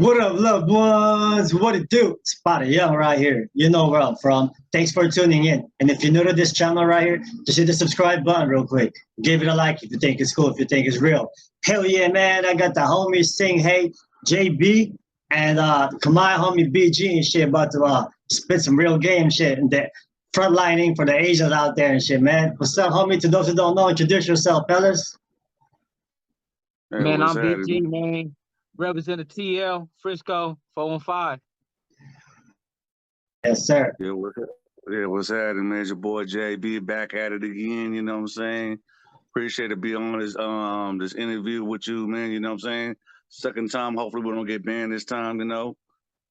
What up, loved ones? What it do? It's Pada Young right here. You know where I'm from. Thanks for tuning in. And if you're new to this channel right here, just hit the subscribe button real quick. Give it a like if you think it's cool, if you think it's real. Hell yeah, man. I got the homies Sing Hey, JB, and Kamai homie BG and shit about to spit some real game shit and the frontlining for the Asians out there and shit, man. What's up, homie? To those who don't know, introduce yourself, fellas. Hey, Man, what's I'm happening? BG, man. Representing TL, Frisco, 415. Yes, sir. What's happening, man? It's your boy JB back at it again, you know what I'm saying? Appreciate to be on this interview with you, man, you know what I'm saying? Second time, hopefully we don't get banned this time, you know.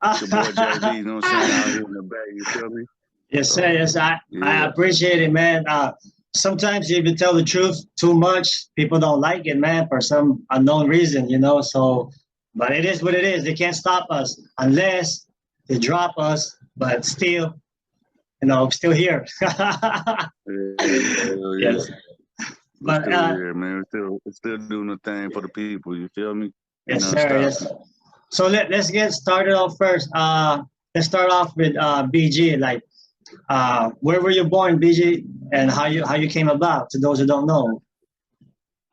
It's your boy JB, you know what I'm saying, out here in the Bay, you feel me? Yes, sir. Yes, I Yeah. appreciate it, man. Sometimes you even tell the truth too much, people don't like it, man, for some unknown reason, you know. So, but it is what it is. They can't stop us unless they drop us. But still, you know, I'm still here. Yeah. Yes. We're But still here, man. We're still doing the thing for the people, you feel me? yes, Ain't nothing sir. Yes. stopping. So let's get started off first. Let's start off with BG. Like, where were you born, BG, and how you came about? To those who don't know.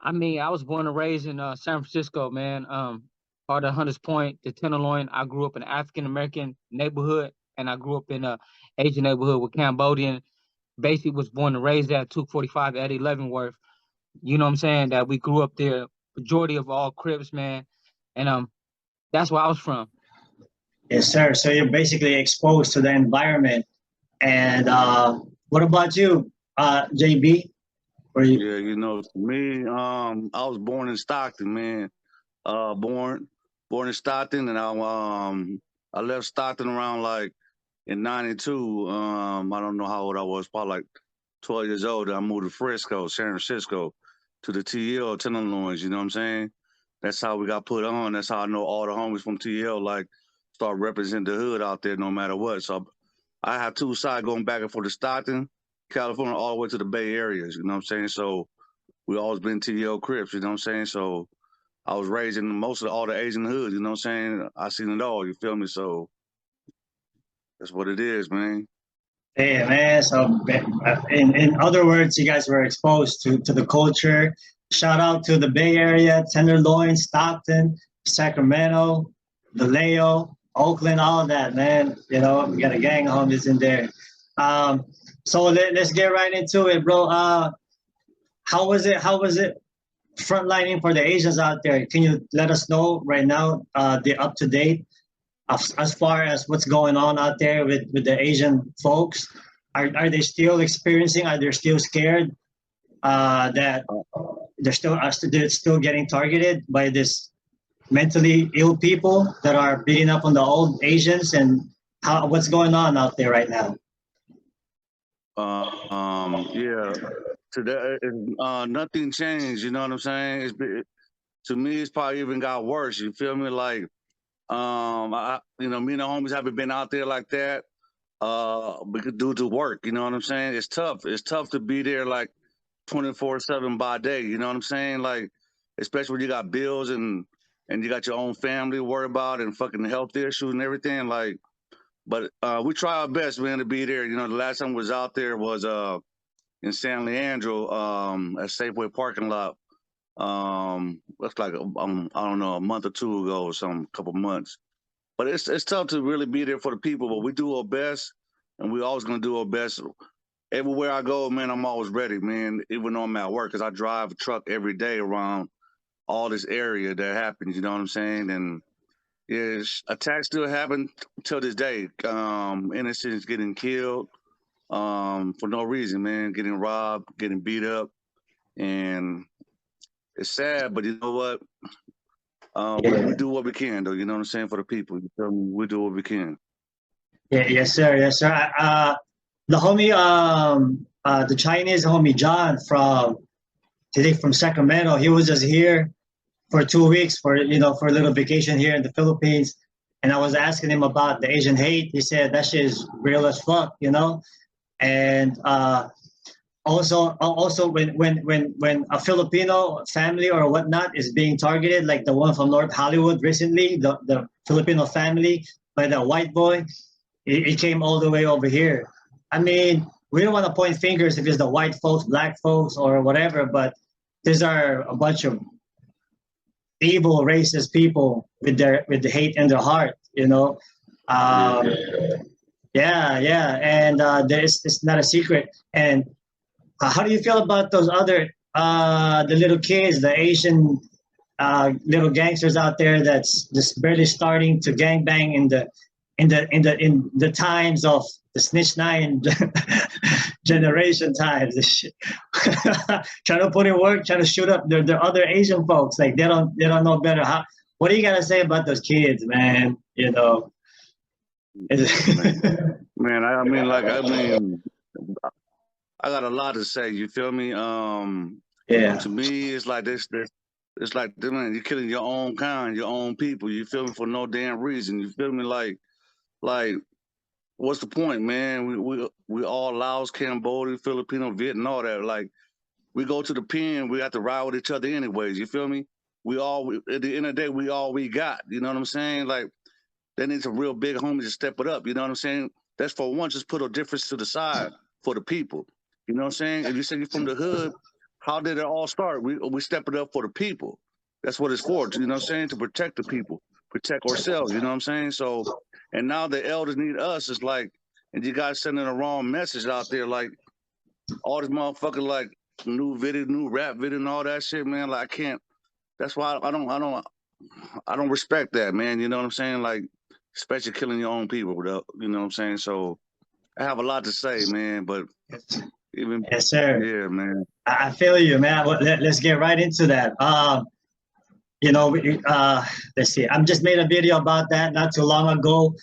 I mean, I was born and raised in San Francisco, man. Part of Hunters Point, the Tenderloin. I grew up in an African-American neighborhood, and I grew up in a Asian neighborhood with Cambodian. Basically was born and raised at 245 Eddie Leavenworth. You know what I'm saying? That we grew up there, majority of all Crips, man. And that's where I was from. Yes, sir. So you're basically exposed to the environment. And what about you, JB? Were you? Yeah, you know, for me, I was born in Stockton, man. Born in Stockton, and I left Stockton around like in '92. I don't know how old I was, probably like 12 years old. I moved to Frisco, San Francisco, to the TL Tenderloins. You know what I'm saying? That's how we got put on. That's how I know all the homies from TL like start representing the hood out there, no matter what. So I have two sides going back and forth to Stockton, California, all the way to the Bay Areas. You know what I'm saying? So we always been TL Crips. You know what I'm saying? So I was raised in most of all the Asian hoods, you know what I'm saying? I seen it all, you feel me? So that's what it is, man. Hey, man. So, in other words, you guys were exposed to the culture. Shout out to the Bay Area, Tenderloin, Stockton, Sacramento, Vallejo, Oakland, all of that, man. You know, we got a gang of homies in there. So let's get right into it, bro. How was it? How was it frontlining for the Asians out there? Can you let us know right now the up to date as far as what's going on out there with the Asian folks? Are they still experiencing? Are they still scared that they're still getting targeted by this mentally ill people that are beating up on the old Asians? And what's going on out there right now? Yeah. Today, nothing changed. You know what I'm saying? To me, it's probably even got worse. You feel me? Like, you know, me and the homies haven't been out there like that. Due to work. You know what I'm saying? It's tough. It's tough to be there like 24/7 by day. You know what I'm saying? Like, especially when you got bills and you got your own family to worry about and fucking health issues and everything. Like, but we try our best, man, to be there. You know, the last time we was out there was in San Leandro, at Safeway parking lot. That's like I don't know, a month or two ago or some couple months. But it's tough to really be there for the people. But we do our best, and we always gonna do our best. Everywhere I go, man, I'm always ready, man. Even though I'm at work, cause I drive a truck every day around all this area that happens. You know what I'm saying? And yes, attacks still happen till this day. Innocents getting killed for no reason, man. Getting robbed, getting beat up, and it's sad. But you know what? We do what we can, though. You know what I'm saying, for the people. You feel me? We do what we can. Yeah, yes, sir. Yes, sir. The homie, the Chinese homie John from Sacramento. He was just here for 2 weeks for for a little vacation here in the Philippines, and I was asking him about the Asian hate. He said that shit is real as fuck, you know. And also when a Filipino family or whatnot is being targeted, like the one from North Hollywood recently, the Filipino family by the white boy, it came all the way over here. I mean, we don't want to point fingers if it's the white folks, black folks, or whatever, but these are a bunch of evil, racist people with the hate in their heart, you know. Um, yeah, and it's not a secret. And how do you feel about those other the little kids, the Asian little gangsters out there that's just barely starting to gangbang in the times of the Snitch Nine generation times? This shit. Trying to put in work, trying to shoot up their other Asian folks. Like they don't know better. What do you gotta say about those kids, man? You know. Man, I got a lot to say. You feel me? Yeah. To me, it's like this. It's like, man, you're killing your own kind, your own people. You feel me? For no damn reason. You feel me? Like, what's the point, man? We all Laos, Cambodia, Filipino, Vietnam, all that. Like, we go to the pen, we have to ride with each other anyways. You feel me? At the end of the day, we all we got. You know what I'm saying? Like, they need some real big homies to step it up. You know what I'm saying? That's for one, just put a difference to the side for the people. You know what I'm saying? If you say you're from the hood, how did it all start? We step it up for the people. That's what it's for. You know what I'm saying? To protect the people, protect ourselves. You know what I'm saying? So, and now the elders need us. It's like, and you guys sending the wrong message out there. Like all this motherfucker, like new video, new rap video, and all that shit, man. Like I can't. That's why I don't respect that, man. You know what I'm saying? Like, especially killing your own people, you know what I'm saying? So I have a lot to say, man, but even yes, sir. Yeah, man. I feel you, man. Let's get right into that. You know, let's see. I just made a video about that not too long ago.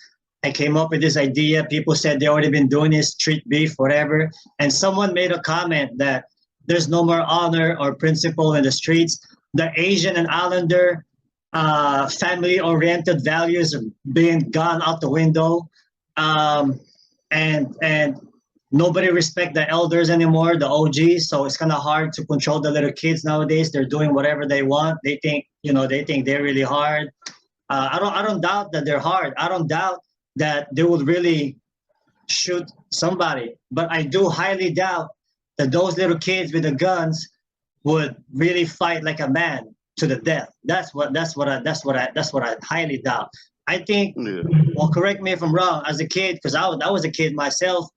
I came up with this idea. People said they already been doing this, street beef, whatever. And someone made a comment that there's no more honor or principle in the streets. The Asian and Islander family-oriented values are being gone out the window, and nobody respect the elders anymore, the OGs. So it's kind of hard to control the little kids nowadays. They're doing whatever they want. They think they're really hard. I don't doubt that they're hard. I don't doubt that they would really shoot somebody, but I do highly doubt that those little kids with the guns would really fight like a man to the death. That's what I highly doubt. I think, well, correct me if I'm wrong, as a kid, because I was a kid myself,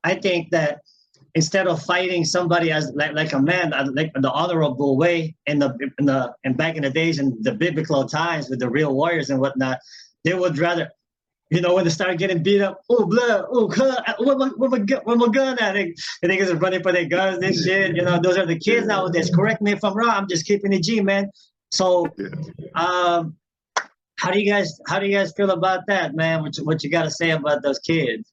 I think that instead of fighting somebody as like a man, like the honorable way and back in the days in the biblical times with the real warriors and whatnot, they would rather, you know, when they start getting beat up, oh blood, oh where my gun at? And niggas are running for their guns and shit. You know, those are the kids nowadays. Correct me if I'm wrong. I'm just keeping it G, man. So, how do you guys feel about that, man? What you got to say about those kids?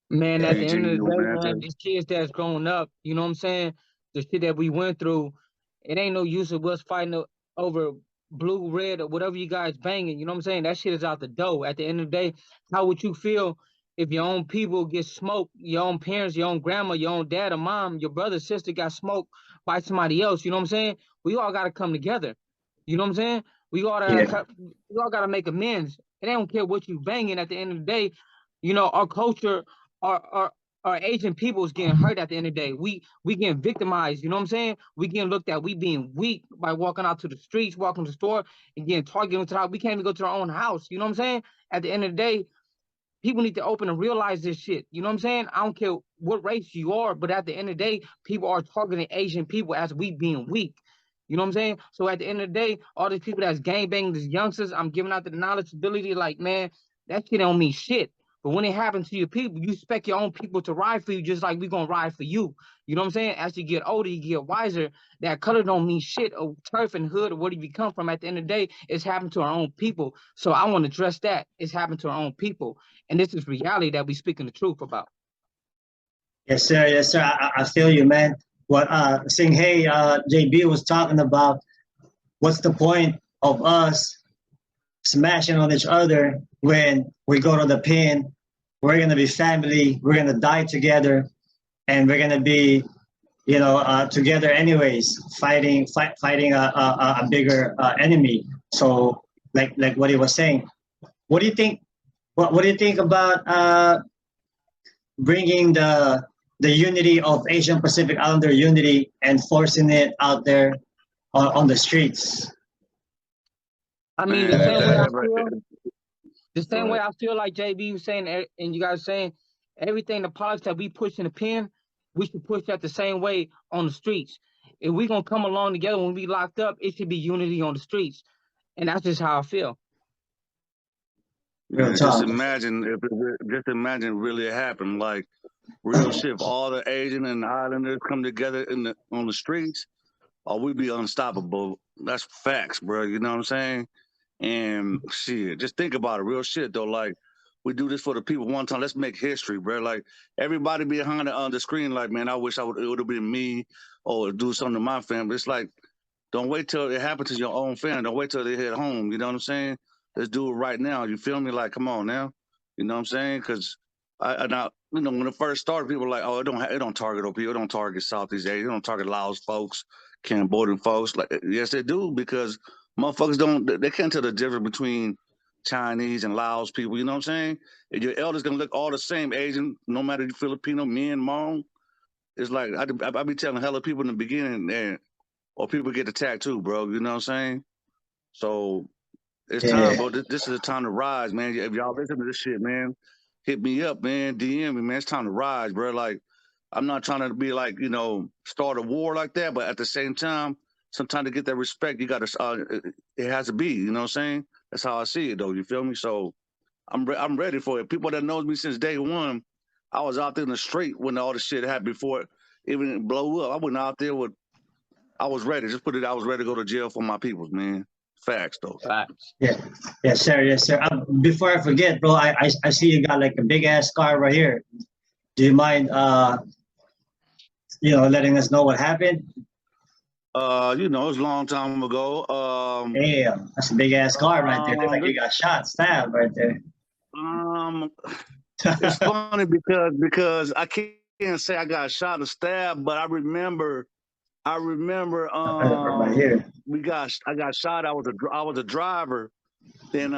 Man, at the end of the day, man, these kids that's growing up, you know what I'm saying? The shit that we went through, it ain't no use of us fighting over blue, red, or whatever you guys banging. You know what I'm saying? That shit is out the door. At the end of the day, how would you feel if your own people get smoked, your own parents, your own grandma, your own dad or mom, your brother, sister got smoked by somebody else? You know what I'm saying? We all got to come together. You know what I'm saying? We all got to make amends. And they don't care what you banging. At the end of the day, you know, our culture, our Asian people is getting hurt at the end of the day. We getting victimized, you know what I'm saying? We getting looked at, we being weak by walking out to the streets, walking to the store, and getting targeted to the house. We can't even go to our own house, you know what I'm saying? At the end of the day, people need to open and realize this shit, you know what I'm saying? I don't care what race you are, but at the end of the day, people are targeting Asian people as we being weak. You know what I'm saying? So at the end of the day, all these people that's gangbanging, these youngsters, I'm giving out the knowledge ability, like, man, that shit don't mean shit. But when it happens to your people, you expect your own people to ride for you just like we're going to ride for you. You know what I'm saying? As you get older, you get wiser. That color don't mean shit, or turf and hood, or where do you come from. At the end of the day, it's happened to our own people. So I want to address that. It's happened to our own people. And this is reality that we speaking the truth about. Yes, sir. Yes, sir. I feel you, man. What saying, hey, JB was talking about, what's the point of us smashing on each other when we go to the pen? We're going to be family. We're going to die together. and we're gonna be, together anyways, fighting a bigger enemy. So, like what he was saying, what do you think? What do you think about bringing the unity of Asian Pacific Islander unity and forcing it out there on the streets? I mean, the same way I feel, the Go same way ahead. I feel like JB was saying, and you guys saying, everything, the politics that we push in the pen, we should push that the same way on the streets. If we gonna come along together when we locked up, it should be unity on the streets, and that's just how I feel. Real Man, talk. just imagine it really happened. Like real shit. If all the Asian and Islanders come together on the streets, or we be unstoppable. That's facts, bro. You know what I'm saying? And shit, just think about it. Real shit though. Like we do this for the people one time. Let's make history, bro. Like everybody behind the screen, like man, I wish it would have been me or do something to my family. It's like don't wait till it happens to your own family. Don't wait till they hit home. You know what I'm saying? Let's do it right now. You feel me? Like, come on now. You know what I'm saying? Because when it first started, people were like, oh, it don't target OP, it don't target Southeast Asia, it don't target Laos folks, Cambodian folks. Like, yes, they do because motherfuckers they can't tell the difference between Chinese and Laos people. You know what I'm saying? And your elders gonna look all the same, Asian, no matter if you're Filipino, men, Hmong. It's like I be telling hella people in the beginning, or people get attacked too, bro. You know what I'm saying? So it's Yeah. time, bro. This is a time to rise, man. If y'all listen to this shit, man, hit me up, man. DM me, man. It's time to rise, bro. Like, I'm not trying to be like, start a war like that, but at the same time, sometimes to get that respect, you got to, it has to be, you know what I'm saying? That's how I see it, though. You feel me? So I'm ready for it. People that knows me since day one, I was out there in the street when all the shit happened before it even blow up. I went out there I was ready. Just put it, I was ready to go to jail for my peoples, man. Facts, though. Facts. Yeah, yes, sir. Yes, sir. Before I forget, bro, I see you got like a big ass scar right here. Do you mind, letting us know what happened? It was a long time ago. Damn, that's a big ass scar right there. Looks like you got shot, stabbed right there. It's funny because I can't say I got shot or stabbed, but I remember Right here. I got shot. I was a driver. Then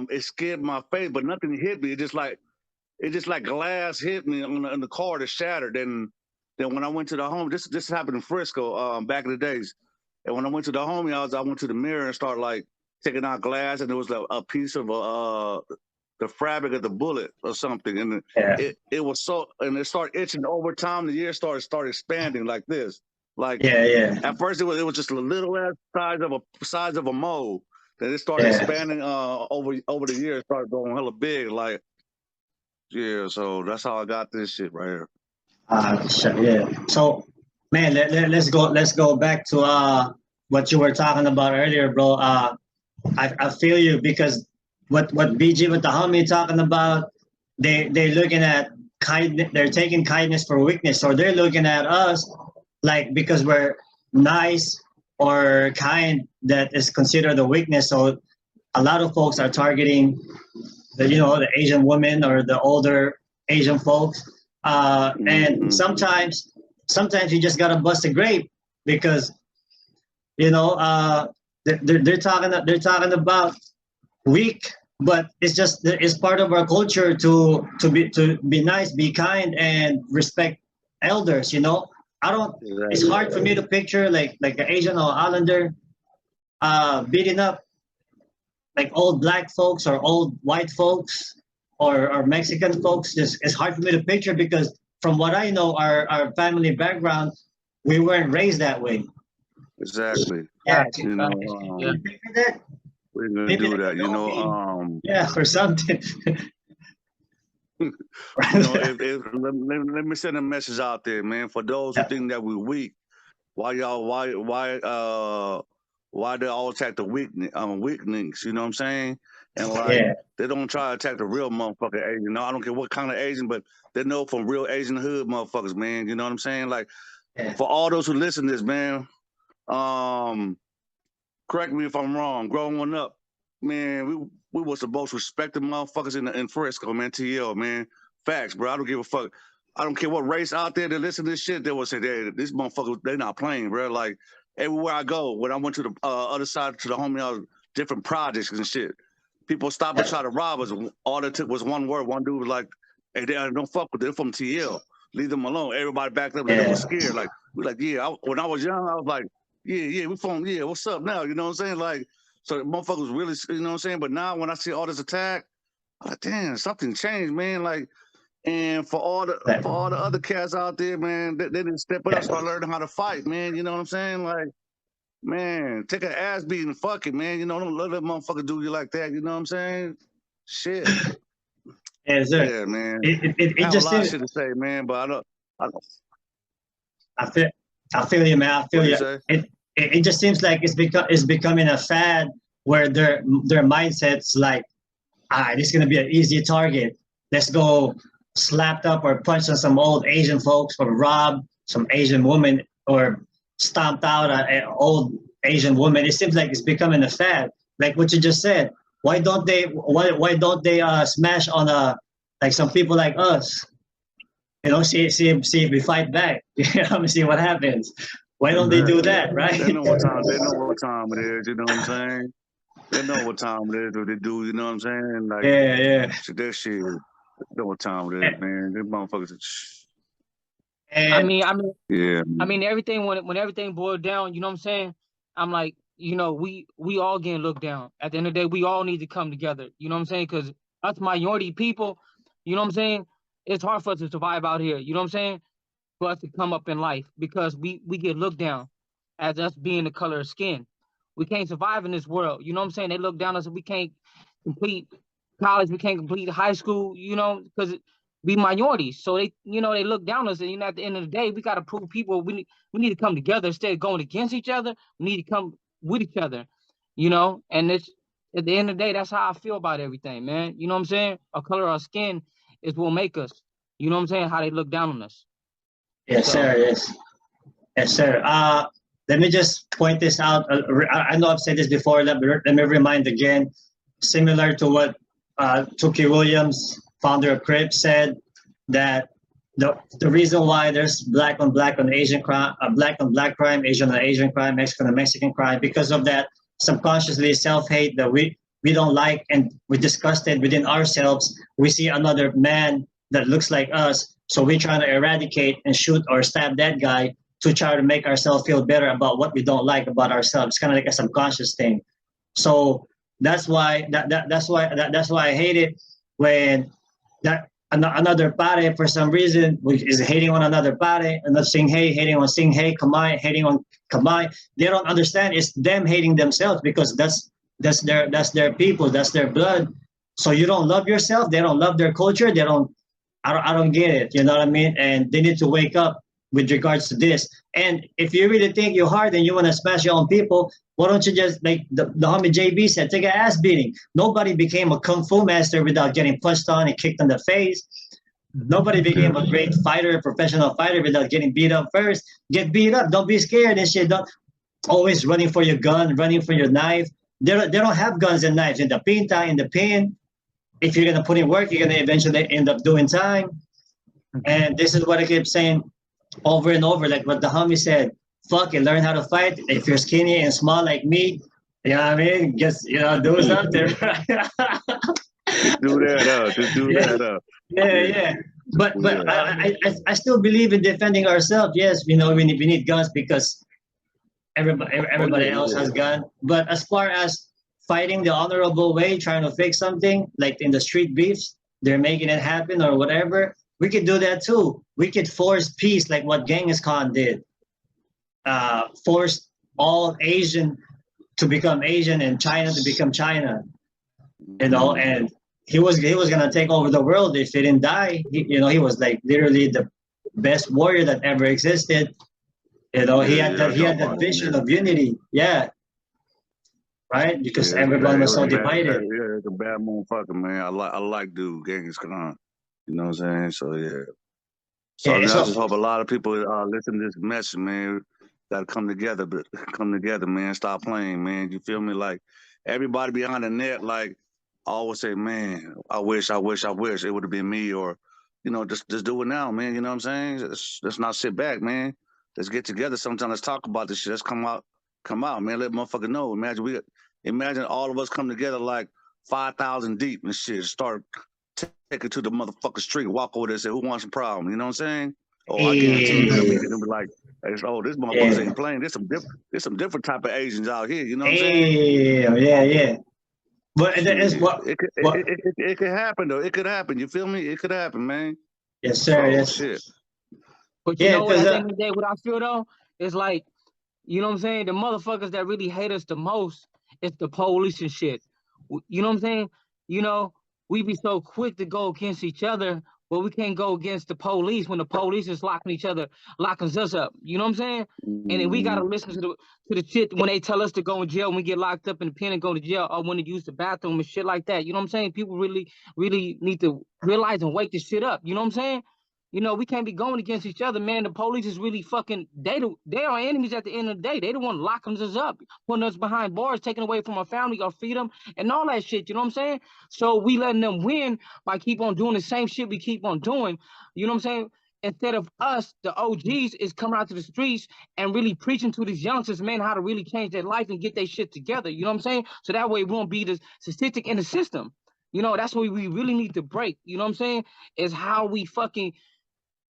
it scared my face, but nothing hit me. It just like glass hit me in the car that shattered. And then when I went to the home, this happened in Frisco back in the days. And when I went to the home, I went to the mirror and started like taking out glass, and there was a piece of the fabric of the bullet or something, and Yeah. it was so, and it started itching over time. The year started expanding like this. Like Yeah. at first it was just a little ass size of a mole. Then it started expanding over the years. It started going hella big. Like yeah, so that's how I got this shit right here. Yeah. So, man, let's go back to what you were talking about earlier, bro. I feel you because what BG with the homie talking about, they're looking at kindness, they're taking kindness for weakness, or they're looking at us like because we're nice or kind, that is considered a weakness. So a lot of folks are targeting the Asian women or the older Asian folks, and sometimes you just gotta bust a grape because they're talking about weak, but it's part of our culture to be nice, be kind, and respect elders. I don't. It's hard for me to picture like an Asian or Islander beating up like old black folks or old white folks or Mexican folks. It's hard for me to picture because from what I know, our family background, we weren't raised that way. Exactly. Yeah. Yeah. We're gonna do that. Yeah, or something. Let me send a message out there, man. For those who think that we're weak, why they all attack the weaklings? You know what I'm saying? And they don't try to attack the real motherfucker Asian. I don't care what kind of Asian, but they know from real Asian hood motherfuckers, man. You know what I'm saying? Like for all those who listen to this, man, correct me if I'm wrong. Growing up, man, we was the most respected motherfuckers in Frisco, man. TL, man. Facts, bro. I don't give a fuck. I don't care what race out there that listen to this shit, they will say, this motherfucker, they not playing, bro. Like, everywhere I go, when I went to the other side to the homie, different projects and shit, people stop and try to rob us. All it took was one word. One dude was like, hey, don't fuck with them. They're from TL. Leave them alone. Everybody backed up. They were scared. Like, we like, yeah. When I was young, I was like, yeah, we from, yeah, what's up now? You know what I'm saying? like, so the motherfuckers really, you know what I'm saying? But now when I see all this attack, I'm like, damn, something changed, man. Like, and for all the other cats out there, man, they didn't step it up, start learning how to fight, man. You know what I'm saying? Like, man, take an ass beating, fuck it, man. You know, don't let that motherfucker do you like that. You know what I'm saying? Shit. Yes, sir. Yeah, man. It I have just a lot of seems, shit to say, man, but I feel you, man. I feel What do you. you say? It just seems like it's becoming a fad where their mindsets like, this is gonna be an easy target. Let's go slapped up or punched on some old Asian folks or rob some Asian woman or stomped out an old Asian woman. It seems like it's becoming a fad. Like what you just said. Why don't they smash on like some people like us? You know, see if we fight back. You know, see what happens. Why don't they do that, right? They know what time it is, you know what I'm saying? They know what time it is, what they do, you know what I'm saying? Like, Yeah. that shit, they know what time it is, man. Them motherfuckers, I And mean, yeah. everything when everything boiled down, you know what I'm saying? I'm like, we all getting looked down. At the end of the day, we all need to come together. You know what I'm saying? Because us minority people, you know what I'm saying? It's hard for us to survive out here. You know what I'm saying? For us to come up in life because we get looked down as us being the color of skin. We can't survive in this world. You know what I'm saying? They look down us. We can't complete college. We can't complete high school. You know, because we minorities. So they look down on us. And at the end of the day, we got to prove people we need to come together instead of going against each other. We need to come with each other. You know, and it's at the end of the day, that's how I feel about everything, man. You know what I'm saying? Our color of our skin is what make us. You know what I'm saying? How they look down on us. yes, sir. Yes, sir. Let me just point this out. I know I've said this before. Let me remind again. Similar to what Tookie Williams, founder of Crips, said, that the reason why there's black on Asian crime, black on black crime, Asian on Asian crime, Mexican on Mexican crime, because of that subconsciously self-hate that we don't like, and we discussed it within ourselves. We see another man that looks like us, so we're trying to eradicate and shoot or stab that guy to try to make ourselves feel better about what we don't like about ourselves. It's kind of like a subconscious thing. So that's why that's why I hate it when that another party for some reason is hating on another party, another Singhay hating on Singhay, Kamai hating on Kamai. They don't understand it's them hating themselves because that's their people, that's their blood. So you don't love yourself, they don't love their culture, I don't get it, you know what I mean? And they need to wake up with regards to this. And if you really think you're hard and you want to smash your own people, why don't you just, like the homie JB said, take an ass beating? Nobody became a kung fu master without getting punched on and kicked in the face. Nobody became a great fighter, a professional fighter without getting beat up first. Get beat up. Don't be scared and shit. Don't always running for your gun, running for your knife. They don't have guns and knives in the pinta, in the pin. If you're gonna put in work, you're gonna eventually end up doing time. And this is what I keep saying over and over, like what the homie said. Fuck it, learn how to fight. If you're skinny and small like me, you know what I mean? Just do something. Do that up. Just do that up. Yeah. But I still believe in defending ourselves. Yes, we need guns because everybody else has guns. But as far as fighting the honorable way, trying to fix something like in the street beefs, they're making it happen or whatever. We could do that too. We could force peace like what Genghis Khan did. Force all Asian to become Asian and China to become China. And he was gonna take over the world if he didn't die. He was like literally the best warrior that ever existed. He had that vision of unity. Yeah. Right? Because everyone was so divided. Yeah, it's a bad motherfucker, man. I like dude, Genghis Khan. You know what I'm saying? So yeah. So I just hope a lot of people listen to this message, man. Gotta come together, man. Stop playing, man. You feel me? Like everybody behind the net, like I always say, man, I wish it would have been me, or you know, just do it now, man. You know what I'm saying? Let's not sit back, man. Let's get together sometime. Let's talk about this shit. Let's come out, man. Let motherfucker know. Imagine all of us come together like 5,000 deep and shit. Start taking to the motherfucking street, walk over there and say, who wants a problem? You know what I'm saying? Oh, I guarantee you, they're gonna be like, oh, this motherfuckers ain't playing. There's some different type of Asians out here. You know what I'm saying? Yeah. But it could happen though. It could happen. You feel me? It could happen, man. Yes, sir. Yes. Shit. But you know what? At the end of the day, what I feel though is like, you know what I'm saying? The motherfuckers that really hate us the most is the police and shit. You know what I'm saying? You know, we be so quick to go against each other, but we can't go against the police when the police is locking us up. You know what I'm saying? And then we gotta listen to the shit when they tell us to go in jail, when we get locked up in the pen and go to jail, or when to use the bathroom and shit like that. You know what I'm saying? People really need to realize and wake this shit up. You know what I'm saying? You know, we can't be going against each other, man. The police is really fucking, they are enemies at the end of the day. They the one locking us up, putting us behind bars, taking away from our family, our freedom, and all that shit, you know what I'm saying? So we letting them win by keep on doing the same shit we keep on doing, you know what I'm saying? Instead of us, the OGs, is coming out to the streets and really preaching to these youngsters, man, how to really change their life and get their shit together, you know what I'm saying? So that way we won't be the statistic in the system. You know, that's what we really need to break, you know what I'm saying? Is how we fucking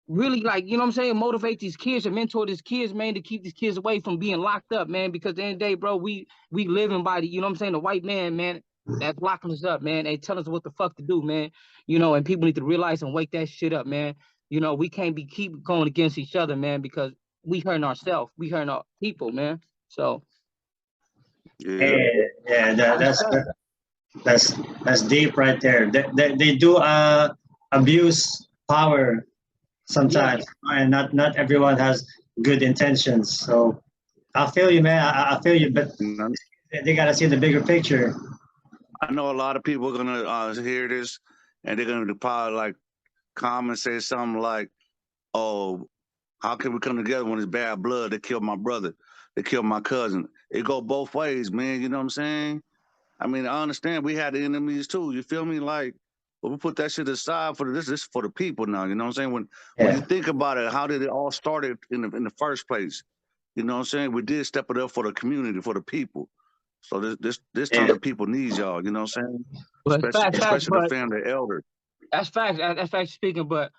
really, like, you know what I'm saying, motivate these kids and mentor these kids, man, to keep these kids away from being locked up, man, because at the end of the day, bro, we living by the, you know what I'm saying, the white man, that's locking us up, man. They tell us what the fuck to do, man, you know, and people need to realize and wake that shit up, man. You know, we can't keep going against each other, man, because we hurting ourselves, we hurting our people, man. So that's deep right there. They do abuse power sometimes, and not everyone has good intentions. So I feel you, man. I feel you, but they gotta see the bigger picture. I know a lot of people are gonna hear this, and they're gonna probably like comment, say something like, "Oh, how can we come together when it's bad blood? They killed my brother, they killed my cousin." It go both ways, man. You know what I'm saying? I mean, I understand we had the enemies too. You feel me? Like, but we put that shit aside for this for the people now. You know what I'm saying? When you think about it, how did it all started in the first place? You know what I'm saying? We did step it up for the community, for the people. So this time the people need y'all. You know what I'm saying? Well, especially the family, the elders. That's facts. That's facts speaking. But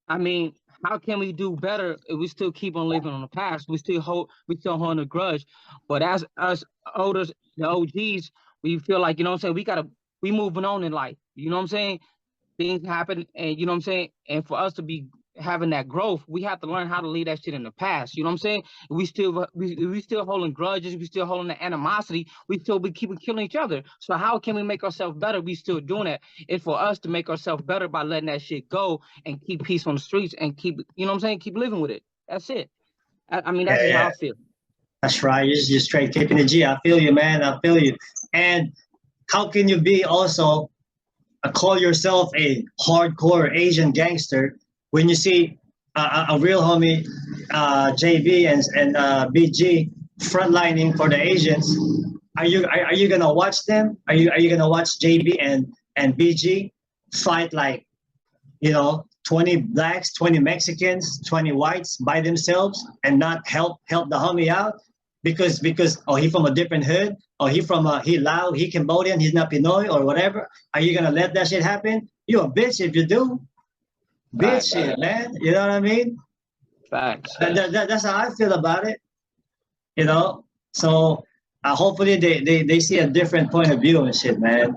I mean, how can we do better if we still keep on living on the past? We still hold a grudge. But as us older, the OGs, we feel like, you know what I'm saying, we moving on in life. You know what I'm saying? Things happen, and you know what I'm saying? And for us to be having that growth, we have to learn how to leave that shit in the past. You know what I'm saying? We still holding grudges, we still holding the animosity, we still be keeping killing each other. So how can we make ourselves better? We still doing that. It's for us to make ourselves better by letting that shit go and keep peace on the streets and keep, you know what I'm saying, keep living with it. That's it. I mean, that's how I feel. That's right. You're just straight keeping the G. I feel you, man. I feel you. And how can you be also call yourself a hardcore Asian gangster when you see a real homie, JB and BG frontlining for the Asians? Are you gonna watch them? Are you gonna watch JB and BG fight like, you know, 20 blacks, 20 Mexicans, 20 whites by themselves and not help the homie out because oh, he from a different hood, or he Lao, he Cambodian, he's not Pinoy or whatever? Are you gonna let that shit happen? You a bitch if you do. Bitch shit, man. You know what I mean? Facts. That's how I feel about it. You know? So hopefully they see a different point of view and shit, man.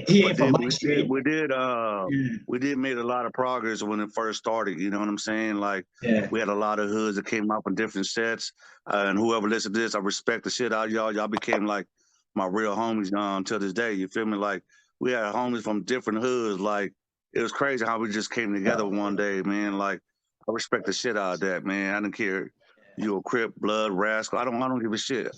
He ain't from my street. We did make a lot of progress when it first started. You know what I'm saying? Like, we had a lot of hoods that came out from different sets, and whoever listened to this, I respect the shit out of y'all. Y'all became like my real homies till this day. You feel me? Like, we had homies from different hoods. Like, it was crazy how we just came together one day, man. Like, I respect the shit out of that, man. I don't care you a Crip, Blood, Rascal. I don't give a shit.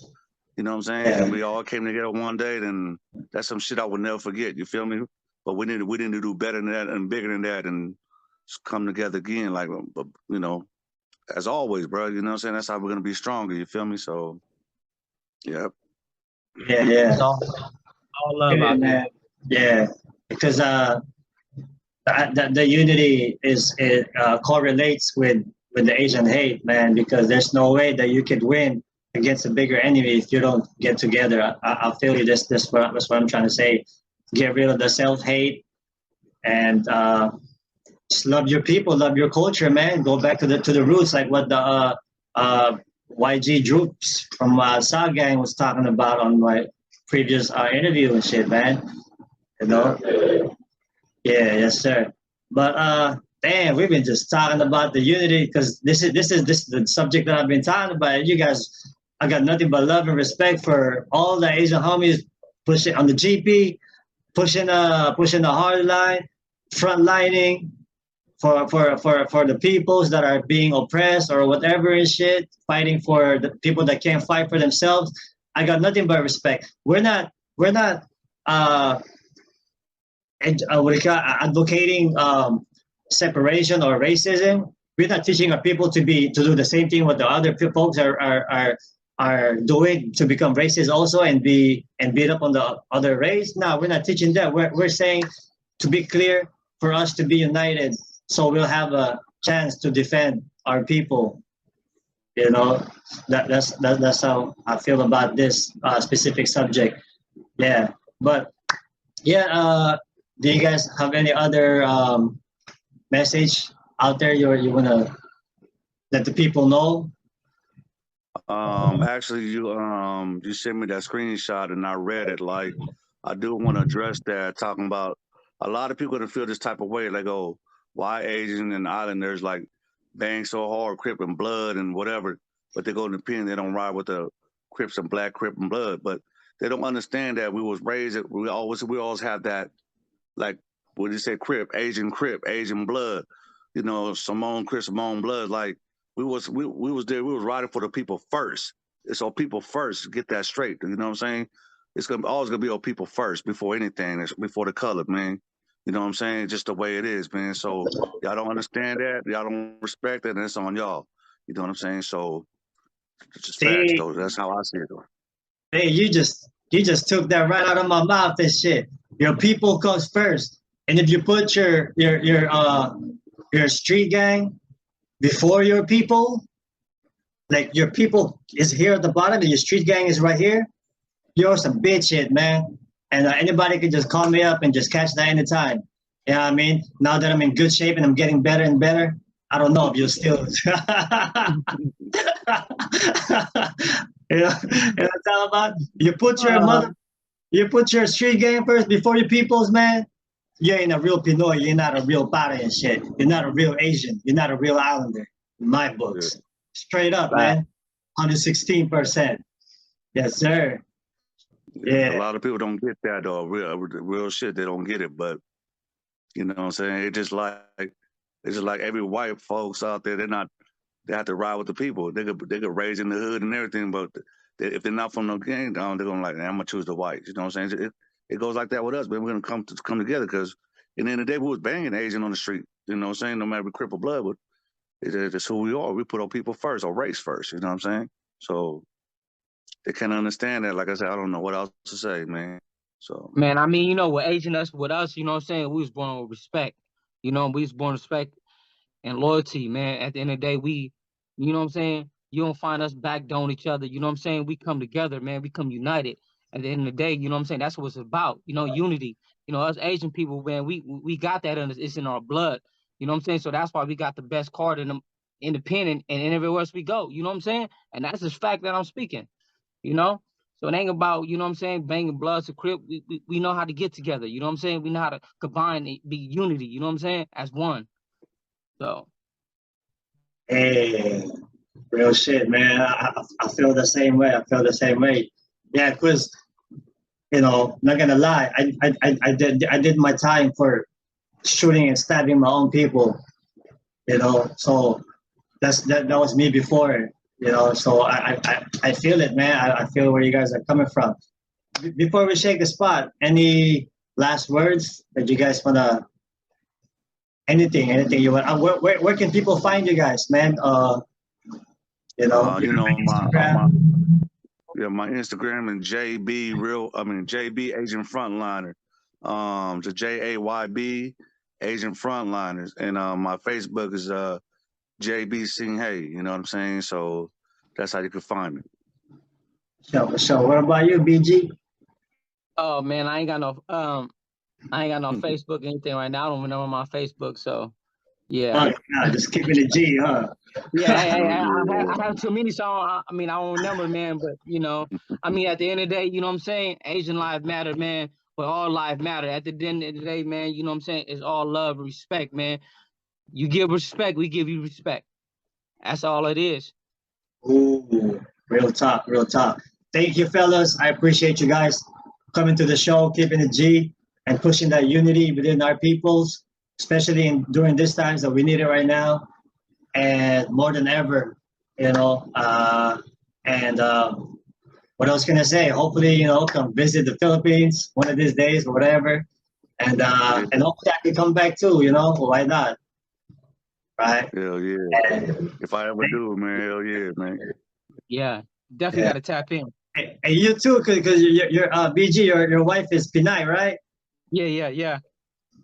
You know what I'm saying? Yeah. And we all came together one day, then that's some shit I would never forget. You feel me? But we need to do better than that and bigger than that and just come together again. Like, you know, as always, bro. You know what I'm saying? That's how we're gonna be stronger. You feel me? So, Yeah. All love out there. Yeah, because the unity is it correlates with the Asian hate, man, because there's no way that you could win against a bigger enemy if you don't get together. I feel you. That's what I'm trying to say. Get rid of the self hate and just love your people, love your culture, man. Go back to the roots, like what the YG Droops from Sa Gang was talking about on my previous interview and shit, man. You know. Yeah, yes, sir. But damn, we've been just talking about the unity because this is the subject that I've been talking about. You guys, I got nothing but love and respect for all the Asian homies pushing on the GP, pushing the hard line, front lining for the peoples that are being oppressed or whatever and shit, fighting for the people that can't fight for themselves. I got nothing but respect. We're not what do you call advocating separation or racism. We're not teaching our people to do the same thing what the other folks are doing to become racist also and beat up on the other race. No, we're not teaching that. We're saying, to be clear, for us to be united, so we'll have a chance to defend our people. You know, that's how I feel about this specific subject. Yeah, but yeah. Do you guys have any other message out there you wanna let the people know? Actually, you sent me that screenshot and I read it. Like, I do want to address that, talking about a lot of people that feel this type of way. Like, oh, why Asian and Islanders like bang so hard, Crip and Blood and whatever, but they go in the pen, they don't ride with the Crips and Black Crip and Blood, but they don't understand that we was raised. We always have that, like, what do you say, Crip, Asian blood, you know, Simone Crip, Simone blood. Like, we was there, we was riding for the people first. It's on people first. Get that straight. You know what I'm saying? It's always gonna be on people first before anything, before the color, man. You know what I'm saying? Just the way it is, man. So y'all don't understand that, y'all don't respect it, and it's on y'all. You know what I'm saying? So it's just facts, See, though. That's how I see it, though. hey, you just took that right out of my mouth and shit. Your people comes first. And if you put your street gang before your people, like your people is here at the bottom and your street gang is right here, you're some bitch shit, man. And anybody can just call me up and just catch that anytime. You know what I mean? Now that I'm in good shape and I'm getting better and better, I don't know if you'll still. You know what I'm talking about? You put your street game first before your people's, man. You ain't a real Pinoy. You're not a real Para and shit. You're not a real Asian. You're not a real Islander. In my books. Yeah. Straight up, man. 116%. Yes, sir. Yeah. A lot of people don't get that, though. Real shit, they don't get it. But you know what I'm saying? It's just like every white folks out there. They have to ride with the people. They could raise in the hood and everything, but if they're not from no gang, they're gonna like, I'm gonna choose the whites. You know what I'm saying? It goes like that with us, but we're gonna come together because in the end of the day, we was banging Asian on the street. You know what I'm saying? No matter if we cripple blood, but it's who we are. We put our people first, our race first. You know what I'm saying? So they can't understand that. Like I said, I don't know what else to say, man. So Man, I mean, you know, with us, you know what I'm saying? We was born with respect. You know, we was born with respect and loyalty, man. At the end of the day, you know what I'm saying? You don't find us backdown each other. You know what I'm saying? We come together, man. We come united. At the end of the day, you know what I'm saying? That's what it's about. You know, unity. You know, us Asian people, man, we got that it's in our blood. You know what I'm saying? So that's why we got the best card in them independent and everywhere else we go. You know what I'm saying? And that's the fact that I'm speaking. You know? So it ain't about, you know what I'm saying, banging bloods to Crip. We know how to get together. You know what I'm saying? We know how to combine, be unity. You know what I'm saying? As one. So. Hey, real shit, man. I feel the same way. I feel the same way. Yeah, because you know, not gonna lie, I did my time for shooting and stabbing my own people. You know, so that was me before. You know, so I feel it, man. I feel where you guys are coming from. Before we shake the spot, any last words that you guys wanna? Anything you want? Where can people find you guys, man? You know, my Instagram and JB JB Asian Frontliner. The JAYB Asian Frontliners, and my Facebook is JB Sing Hey. You know what I'm saying? So that's how you can find me. So what about you, BG? Oh man, I ain't got no Facebook or anything right now. I don't remember my Facebook, so yeah. Oh, yeah, just keeping it G, huh? Yeah, I have too many, so I don't remember, man. But at the end of the day, you know what I'm saying? Asian life matter, man. But all life matter. At the end of the day, man, you know what I'm saying? It's all love and respect, man. You give respect, we give you respect. That's all it is. Ooh, real talk, real talk. Thank you, fellas. I appreciate you guys coming to the show, keeping it G, and pushing that unity within our peoples, especially during these times that we need it right now, and more than ever, you know. What else can I say? Hopefully, come visit the Philippines one of these days or whatever, and hopefully I can come back too. Why not? Right? Hell yeah. If I ever do, man, hell yeah, man. Yeah, definitely got to tap in. And you too, because your BG, your wife is Pinay, right? Yeah.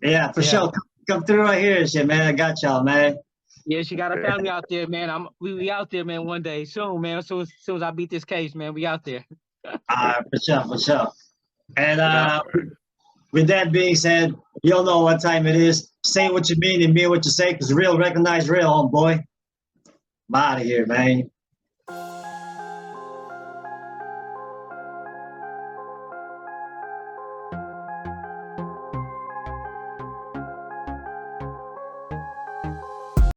Yeah, for sure. Come through right here, shit, man. I got y'all, man. Yeah, she got a family out there, man. We out there, man. One day soon, man. As soon as I beat this case, man, we out there. For sure. And with that being said, you all know what time it is. Say what you mean and mean what you say, because real recognize real, homeboy. I'm out of here, man.